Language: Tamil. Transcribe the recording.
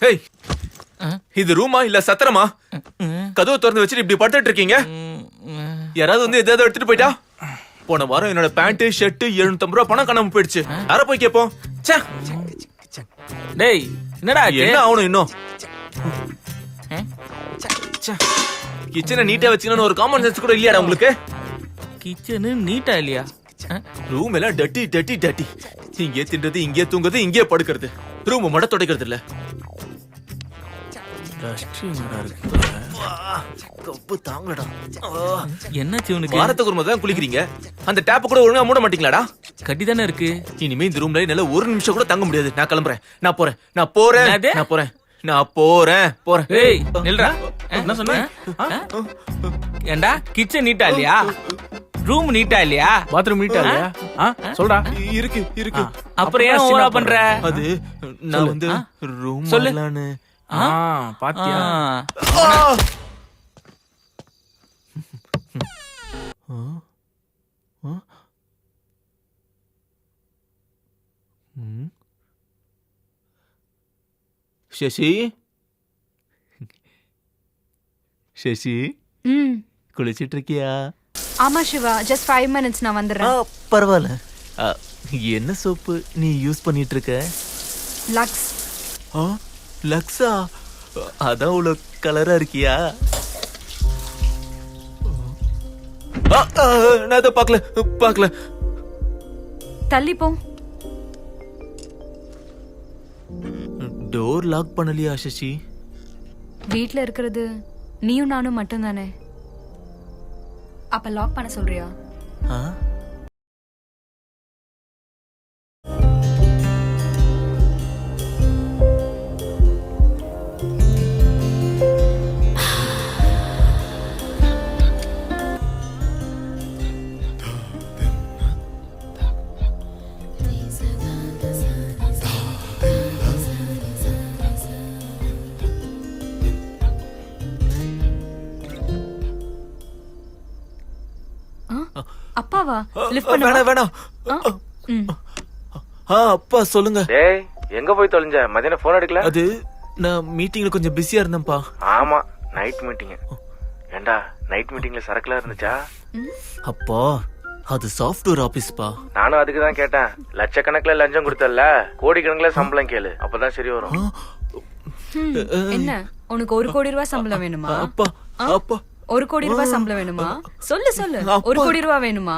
ஏய், இது ரூமா இல்ல சத்திரமா? கதவு திறந்து வச்சுட்டு இப்படி படுத்துட்டு இருக்கீங்க. யாராவது வந்து எதாவது எடுத்துட்டு போயிட்டா? போன வாரம் என்னோட பேண்ட் ஷர்ட் 750 ரூபாய் பணம் காணாம போயிடுச்சு. யார போய் கேப்போம்? ச்சே. டேய் என்னடா என்ன ஆகணும் இன்னும்? கிச்சனை நீட்டா வச்சுக்கணும்னு ஒரு காமன் சென்ஸ் கூட இல்லையாடா உங்களுக்கு? கிச்சனு நீட்டா இல்லையா? ரூம் எல்லாம் டட்டி டட்டி டட்டி. இங்கே தின்றது, இங்கே தூங்குறது, இங்கே படுக்கிறது. ரூம் மட்டும் துடைக்கிறது இல்ல. கப்பு தாங்கடா. என்ன சிவனுக்கு வாரத்துக்கு ஒரு முறை தான் குளிக்கிறீங்க. அந்த டேப் கூட ஒழுங்கா மூட மாட்டீங்களாடா? கட்டி தானே இருக்கு. இனிமே இந்த ரூம்ல என்னால ஒரு நிமிஷம் கூட தங்க முடியாது. நான் கிளம்புறேன். நான் போறேன். நான் போறேன். என்னது? நான் போறேன். நான் போறேன். போறேன். ஏய் நில்றா. என்ன சொன்ன? ஏண்டா கிச்சன் நீட்டா இல்லையா? ரூம் நீட்டா இல்லையா? பாத்ரூம் நீட்டா இல்லையா? சொல்டா. இருக்கு இருக்கு. அப்புறம் ஏன் ஓவரா பண்ற? அது நான் வந்து ரூம் சொல்லு. வரலான்னு. பாத்தியா? சசி சசி குளிச்சிட்டு இருக்கியா? ஆமா சிவா, ஜஸ்ட் 5 minutes நான் வந்துடுறேன். பரவாயில்ல. என்ன சோப்பு நீ யூஸ் பண்ணிட்டு இருக்க? லக்ஸ். லக்ஸா? அதான் அவ்வளோ கலரா இருக்கியா? நான் அதை பார்க்கல. தள்ளி போ. டோர் லாக் பண்ணலையா சசி? வீட்ல இருக்கிறது நீயும் நானும் மட்டும் தானே. அப்ப லாக் பண்ண சொல்றியா? அப்பாவா? லிஃப்ட் பண்ண வேணாம். அப்பா சொல்லுங்க. டேய் எங்க போய் தொலைஞ்ச? மதியானம் போன் எடுக்கல? அது நான் மீட்டிங்ல கொஞ்சம் பிஸியா இருந்தேன்ப்பா. ஆமா நைட் மீட்டிங். ஏண்டா நைட் மீட்டிங்ல சரக்குலாம் இருந்துச்சா? அப்பா அது சாஃப்ட்வேர் ஆபீஸ்பா. நானும் அதுக்கு தான் கேட்டேன். லட்சக்கணக்கில் லஞ்சம் கொடுத்தல, கோடிக்கணக்கில் சம்பளம் கேளு, அப்பதான் சரி வரும். என்ன உனக்கு 1 கோடி ரூபாய் சம்பளம் வேணுமா? அப்பா அப்பா 1 கோடி ரூபாய் சம்பளம் வேணுமா? சொல்லு 1 கோடி ரூபாய் வேணுமா?